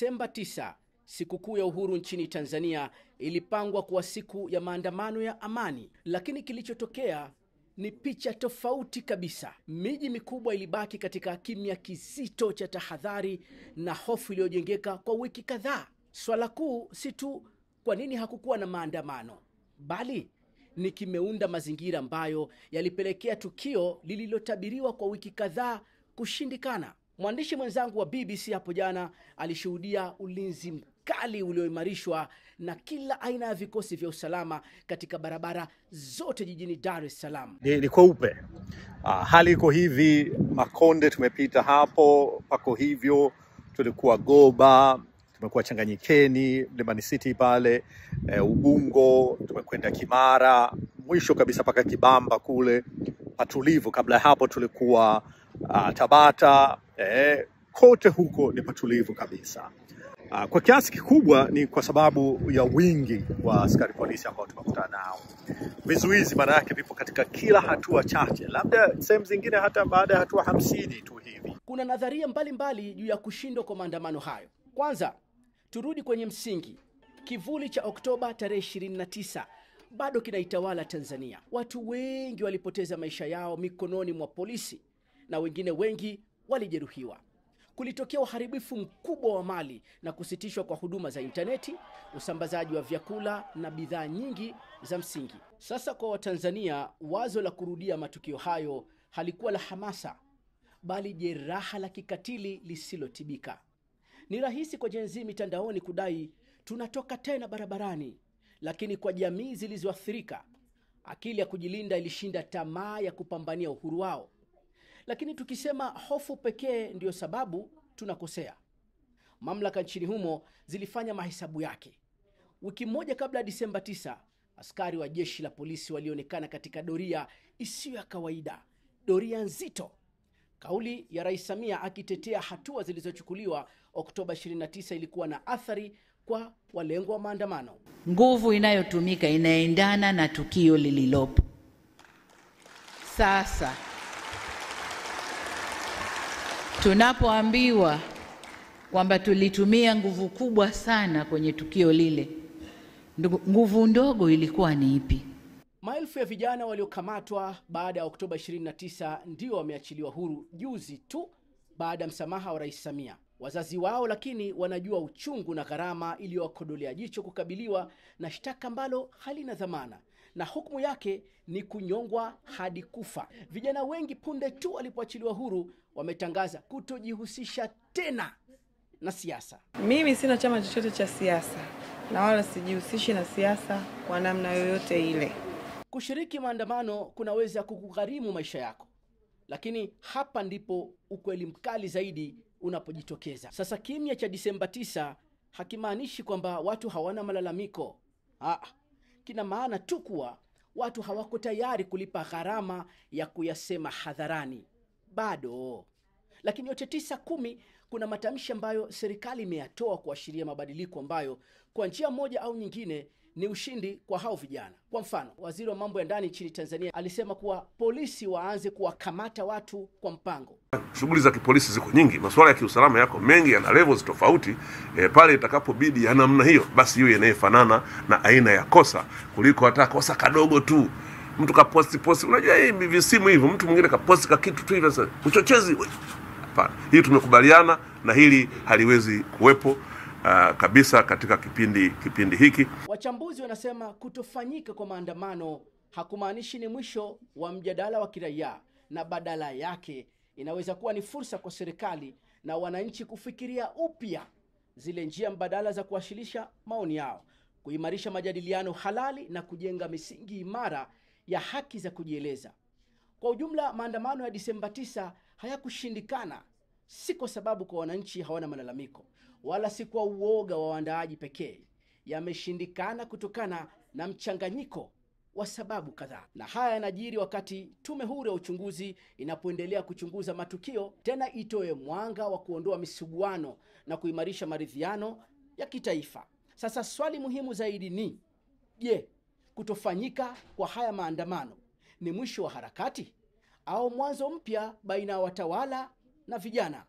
Disemba 9, sikukuu ya uhuru nchini Tanzania ilipangwa kuwa siku ya maandamano ya amani, lakini kilichotokea ni picha tofauti kabisa. Miji mikubwa ilibaki katika kimya kizito cha tahadhari na hofu iliyojengeka kwa wiki kadhaa. Swala kuu si tu kwa nini hakukuwa na maandamano, bali ni kimeunda mazingira ambayo yalipelekea tukio lililotabiriwa kwa wiki kadhaa kushindikana. Mwandishi mwenzangu wa BBC hapo jana alishuhudia ulinzi mkali ulioimarishwa na kila aina ya vikosi vya usalama katika barabara zote jijini Dar es Salaam. Ni kweupe. Hali iko hivi, Makonde tumepita hapo, pako hivyo, tulikuwa Goba, tumekuwa Changanyikeni, Mlimani City pale, Ubungo, tumekwenda Kimara, mwisho kabisa paka Kibamba kule, patulivu. Kabla hapo tulikuwa Tabata, kote huko ni patulivu kabisa. Kwa kiasi kikubwa ni kwa sababu ya wingi wa askari polisi ambao tumekutana nao. Vizuizi maana yake vipo katika kila hatua chache, labda sehemu zingine hata baada ya hatua 50 tu hivi. Kuna nadharia mbalimbali juu ya kushindwa kwa maandamano hayo. Kwanza, turudi kwenye msingi. Kivuli cha Oktoba tarehe 29 bado kinaitawala Tanzania. Watu wengi walipoteza maisha yao mikononi mwa polisi na wengine wengi walijeruhiwa. Kulitokea uharibifu mkubwa wa mali na kusitishwa kwa huduma za interneti, usambazaji wa vyakula na bidhaa nyingi za msingi. Sasa kwa Watanzania, wazo la kurudia matukio hayo halikuwa la hamasa, bali jeraha la kikatili lisilotibika. Ni rahisi kwa Gen Z mitandaoni kudai tunatoka tena barabarani, lakini kwa jamii zilizoathirika, akili ya kujilinda ilishinda tamaa ya kupambania uhuru wao. Lakini tukisema hofu pekee ndio sababu, tunakosea. Mamlaka nchini humo zilifanya mahesabu yake. Wiki moja kabla ya Disemba 9, askari wa jeshi la polisi walionekana katika doria isiyo ya kawaida, doria nzito. Kauli ya Rais Samia akitetea hatua zilizochukuliwa Oktoba 29 ilikuwa na athari kwa walengwa wa maandamano. Nguvu inayotumika inaendana na tukio lililopo. Sasa tunapoambiwa kwamba tulitumia nguvu kubwa sana kwenye tukio lile, nguvu ndogo ilikuwa ni ipi? Maelfu ya vijana waliokamatwa baada ya Oktoba 29 ndio wameachiliwa huru juzi tu baada ya msamaha wa Rais Samia. Wazazi wao lakini wanajua uchungu na gharama iliyowakodolea jicho kukabiliwa na shtaka ambalo halina dhamana, na hukumu yake ni kunyongwa hadi kufa. Vijana wengi punde tu walipoachiliwa huru wametangaza kutojihusisha tena na siasa. Mimi sina chama chochote cha siasa na wala sijihusishi na siasa kwa namna yoyote ile. Kushiriki maandamano kunaweza kukugharimu maisha yako, lakini hapa ndipo ukweli mkali zaidi unapojitokeza. Sasa kimya cha Disemba 9 hakimaanishi kwamba watu hawana malalamiko. Kina maana tu kuwa watu hawako tayari kulipa gharama ya kuyasema hadharani bado. Lakini yote 9-10 kuna matamshi ambayo serikali imeyatoa kuashiria mabadiliko ambayo kwa njia moja au nyingine ni ushindi kwa hao vijana. Kwa mfano, waziri wa mambo ya ndani nchini Tanzania alisema kuwa polisi waanze kuwakamata watu kwa mpango. Shughuli za kipolisi ziko nyingi, masuala ya kiusalama yako mengi, yana levels tofauti. Pale itakapobidi ya namna hiyo, basi hiyo inayefanana na aina ya kosa kuliko hata kosa kadogo tu. Mtu kaposti, unajua hivi visimu hivyo, mtu mwingine kaposti ka kitu tu hivyo, uchochezi. Hapana, hii tumekubaliana na hili haliwezi kuwepo kabisa katika kipindi hiki. Wachambuzi wanasema kutofanyika kwa maandamano hakumaanishi ni mwisho wa mjadala wa kiraia, na badala yake inaweza kuwa ni fursa kwa serikali na wananchi kufikiria upya zile njia mbadala za kuwasilisha maoni yao, kuimarisha majadiliano halali na kujenga misingi imara ya haki za kujieleza. Kwa ujumla, maandamano ya Disemba 9 hayakushindikana, si kwa sababu kwa wananchi hawana malalamiko, wala si kwa uoga wa waandaaji pekee. Yameshindikana kutokana na mchanganyiko wa sababu kadhaa. Na haya yanajiri wakati Tume Huru ya Uchunguzi inapoendelea kuchunguza matukio, tena itoe mwanga wa kuondoa misuguano na kuimarisha maridhiano ya kitaifa. Sasa swali muhimu zaidi ni, je, kutofanyika kwa haya maandamano ni mwisho wa harakati au mwanzo mpya baina ya watawala na vijana?